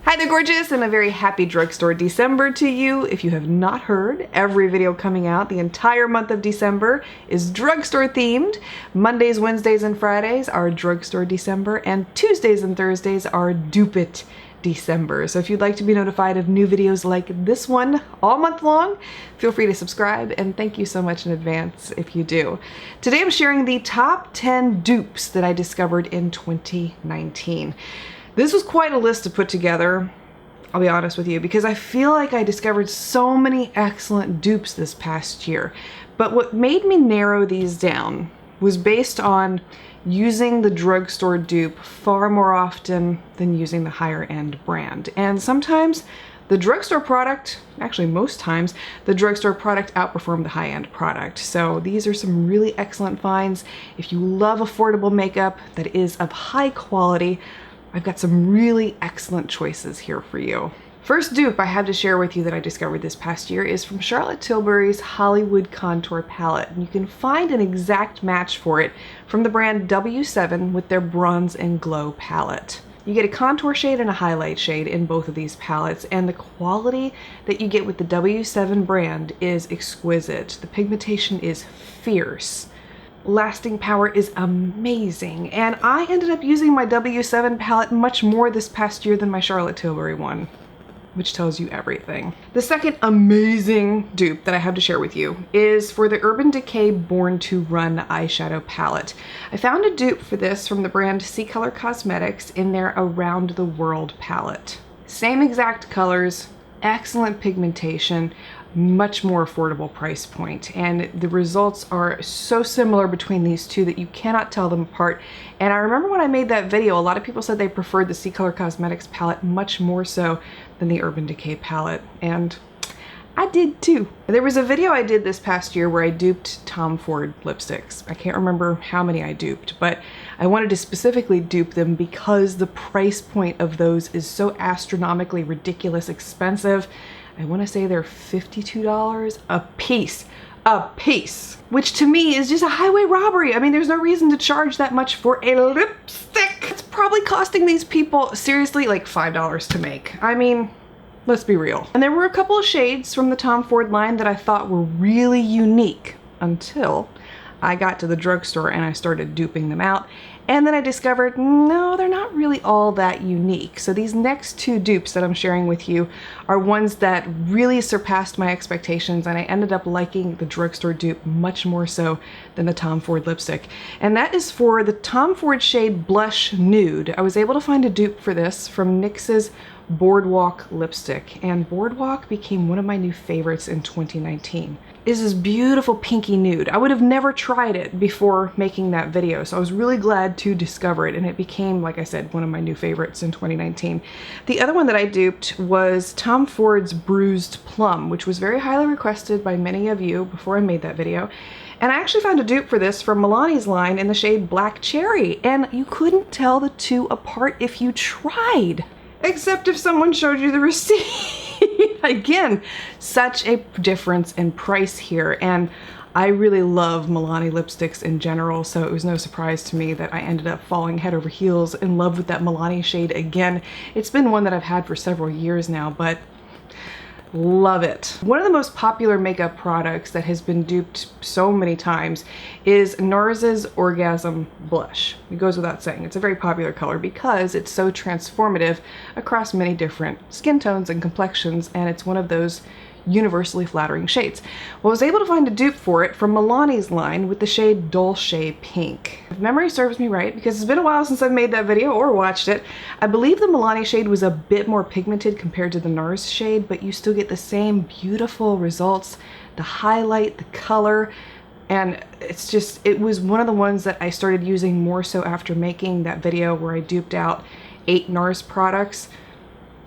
Hi there gorgeous, and a very happy drugstore December to you. If you have not heard, every video coming out the entire month of December is drugstore themed. Mondays, Wednesdays, and Fridays are drugstore December, and Tuesdays and Thursdays are Dupe December. So if you'd like to be notified of new videos like this one all month long, feel free to subscribe, and thank you so much in advance if you do. Today I'm sharing the top 10 dupes that I discovered in 2019. This was quite a list to put together, I'll be honest with you, because I feel like I discovered so many excellent dupes this past year. But what made me narrow these down was based on using the drugstore dupe far more often than using the higher end brand. And sometimes the drugstore product, actually most times, the drugstore product outperformed the high-end product. So these are some really excellent finds. If you love affordable makeup that is of high quality, I've got some really excellent choices here for you. First dupe I have to share with you that I discovered this past year is from Charlotte Tilbury's Hollywood Contour Palette. And you can find an exact match for it from the brand W7 with their Bronze and Glow palette. You get a contour shade and a highlight shade in both of these palettes, and the quality that you get with the W7 brand is exquisite. The pigmentation is fierce. Lasting power is amazing, and I ended up using my W7 palette much more this past year than my Charlotte Tilbury one, which tells you everything. The second amazing dupe that I have to share with you is for the Urban Decay Born to Run eyeshadow palette. I found a dupe for this from the brand CColor Cosmetics in their Around the World palette. Same exact colors, excellent pigmentation, much more affordable price point, and the results are so similar between these two that you cannot tell them apart. And I remember when I made that video, a lot of people said they preferred the CColor Cosmetics palette much more so than the Urban Decay palette, and I did too. There was a video I did this past year where I duped Tom Ford lipsticks. I can't remember how many I duped, but I wanted to specifically dupe them because the price point of those is so astronomically ridiculous expensive. I want to say they're $52 a piece, which to me is just a highway robbery. I mean, there's no reason to charge that much for a lipstick. It's probably costing these people, seriously, like $5 to make. I mean, let's be real. And there were a couple of shades from the Tom Ford line that I thought were really unique until I got to the drugstore and I started duping them out. And then I discovered, no, they're not really all that unique. So these next two dupes that I'm sharing with you are ones that really surpassed my expectations, and I ended up liking the drugstore dupe much more so than the Tom Ford lipstick. And that is for the Tom Ford shade Blush Nude. I was able to find a dupe for this from NYX's Boardwalk lipstick, and Boardwalk became one of my new favorites in 2019. Is this beautiful pinky nude. I would have never tried it before making that video, so I was really glad to discover it, and it became, like I said, one of my new favorites in 2019. The other one that I duped was Tom Ford's Bruised Plum, which was very highly requested by many of you before I made that video. And I actually found a dupe for this from Milani's line in the shade Black Cherry, and you couldn't tell the two apart if you tried. Except if someone showed you the receipt. Again, such a difference in price here, and I really love Milani lipsticks in general, so it was no surprise to me that I ended up falling head over heels in love with that Milani shade again. It's been one that I've had for several years now, but love it. One of the most popular makeup products that has been duped so many times is Nars Orgasm blush. It goes without saying, it's a very popular color because it's so transformative across many different skin tones and complexions, and it's one of those universally flattering shades. Well, I was able to find a dupe for it from Milani's line with the shade Dolce Pink. If memory serves me right, because it's been a while since I've made that video or watched it, I believe the Milani shade was a bit more pigmented compared to the Nars shade, but you still get the same beautiful results, the highlight, the color, and it's just, it was one of the ones that I started using more so after making that video where I duped out 8 Nars products.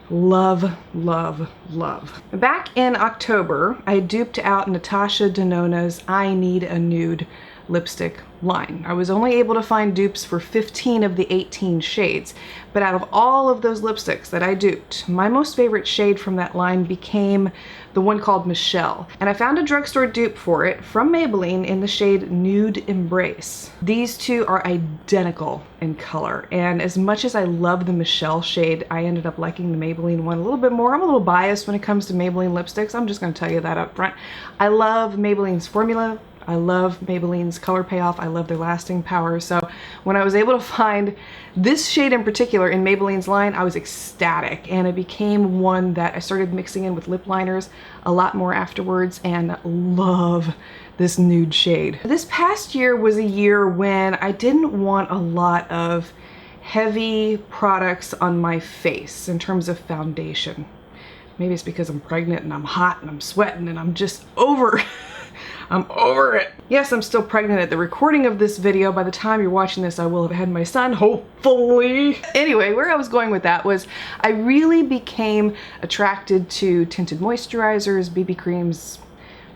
Love, love, love. Back in October, I duped out Natasha Denona's I Need a Nude lipstick line. I was only able to find dupes for 15 of the 18 shades, but out of all of those lipsticks that I duped, my most favorite shade from that line became the one called Michelle. And I found a drugstore dupe for it from Maybelline in the shade Nude Embrace. These two are identical in color, and as much as I love the Michelle shade, I ended up liking the Maybelline one a little bit more. I'm a little biased when it comes to Maybelline lipsticks. I'm just gonna tell you that up front. I love Maybelline's formula. I love Maybelline's color payoff. I love their lasting power. So when I was able to find this shade in particular in Maybelline's line, I was ecstatic, and it became one that I started mixing in with lip liners a lot more afterwards, and love this nude shade. This past year was a year when I didn't want a lot of heavy products on my face in terms of foundation. Maybe it's because I'm pregnant and I'm hot and I'm sweating and I'm just over I'm over it. Yes, I'm still pregnant at the recording of this video. By the time you're watching this, I will have had my son, hopefully. Anyway, where I was going with that was I really became attracted to tinted moisturizers, BB creams,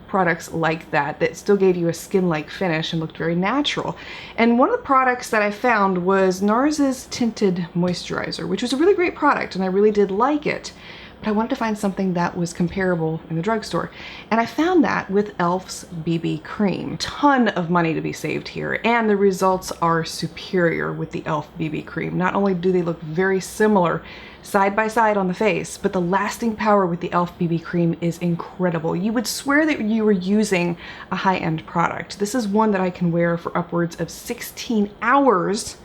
products like that that still gave you a skin-like finish and looked very natural. And one of the products that I found was Nars's Tinted Moisturizer, which was a really great product, and I really did like it. But I wanted to find something that was comparable in the drugstore. And I found that with e.l.f.'s BB cream. Ton of money to be saved here, and the results are superior with the e.l.f. BB cream. Not only do they look very similar side by side on the face, but the lasting power with the e.l.f. BB cream is incredible. You would swear that you were using a high-end product. This is one that I can wear for upwards of 16 hours,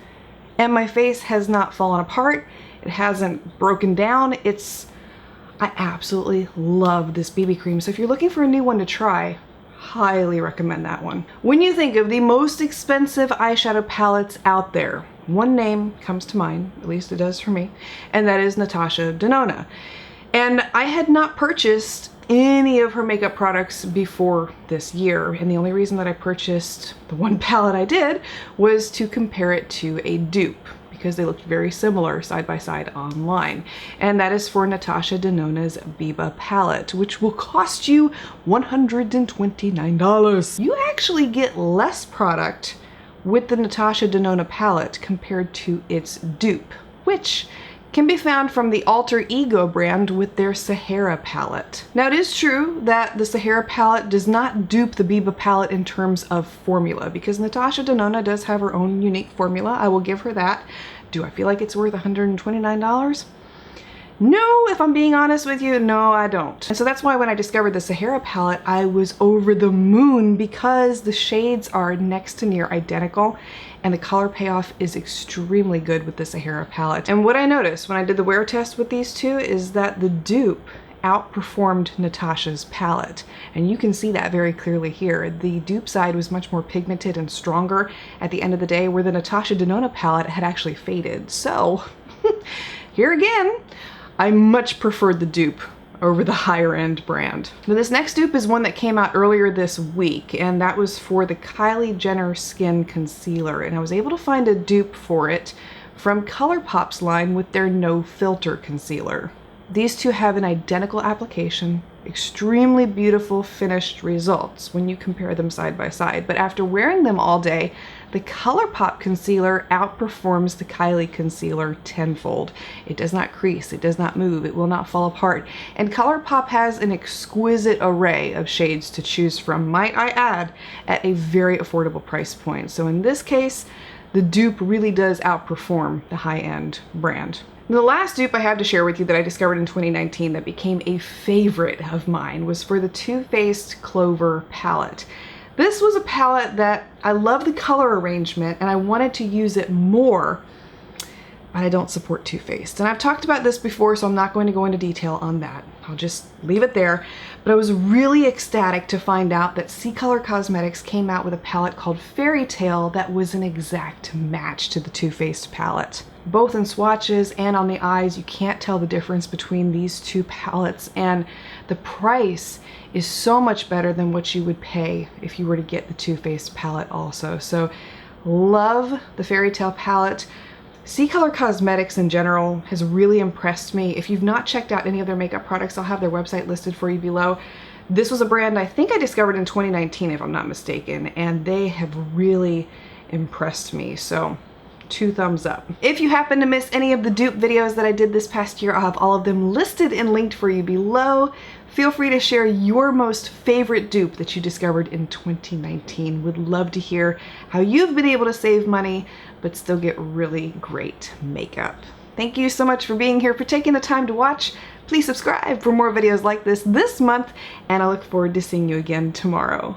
and my face has not fallen apart. It hasn't broken down. I absolutely love this BB cream. So if you're looking for a new one to try, highly recommend that one. When you think of the most expensive eyeshadow palettes out there, one name comes to mind, at least it does for me, and that is Natasha Denona. And I had not purchased any of her makeup products before this year, and the only reason that I purchased the one palette I did was to compare it to a dupe, because they looked very similar side by side online. And that is for Natasha Denona's Biba palette, which will cost you $129. You actually get less product with the Natasha Denona palette compared to its dupe, which can be found from the Alter Ego brand with their Sahara palette. Now, it is true that the Sahara palette does not dupe the Biba palette in terms of formula, because Natasha Denona does have her own unique formula. I will give her that. Do I feel like it's worth $129? No, if I'm being honest with you, no, I don't. And so that's why when I discovered the Sahara palette, I was over the moon, because the shades are next to near identical and the color payoff is extremely good with the Sahara palette. And what I noticed when I did the wear test with these two is that the dupe outperformed Natasha's palette. And you can see that very clearly here. The dupe side was much more pigmented and stronger at the end of the day, where the Natasha Denona palette had actually faded. So here again, I much preferred the dupe over the higher end brand. Now, this next dupe is one that came out earlier this week, and that was for the Kylie Jenner Skin Concealer. And I was able to find a dupe for it from Colourpop's line with their No Filter Concealer. These two have an identical application, extremely beautiful finished results when you compare them side by side. But after wearing them all day, the Colourpop concealer outperforms the Kylie concealer tenfold. It does not crease, it does not move, it will not fall apart. And Colourpop has an exquisite array of shades to choose from, might I add, at a very affordable price point. So in this case, the dupe really does outperform the high-end brand. The last dupe I have to share with you that I discovered in 2019 that became a favorite of mine was for the Too Faced Clover palette. This was a palette that I love the color arrangement and I wanted to use it more, but I don't support Too Faced. And I've talked about this before, so I'm not going to go into detail on that. I'll just leave it there. But I was really ecstatic to find out that CColor Cosmetics came out with a palette called Fairytale that was an exact match to the Too Faced palette. Both in swatches and on the eyes, you can't tell the difference between these two palettes, and the price is so much better than what you would pay if you were to get the Too Faced palette also. So love the Fairytale palette. CColor Cosmetics in general has really impressed me. If you've not checked out any of their makeup products, I'll have their website listed for you below. This was a brand I think I discovered in 2019, if I'm not mistaken, and they have really impressed me. So 2 thumbs up. If you happen to miss any of the dupe videos that I did this past year, I'll have all of them listed and linked for you below. Feel free to share your most favorite dupe that you discovered in 2019. Would love to hear how you've been able to save money but still get really great makeup. Thank you so much for being here, for taking the time to watch. Please subscribe for more videos like this month, and I look forward to seeing you again tomorrow.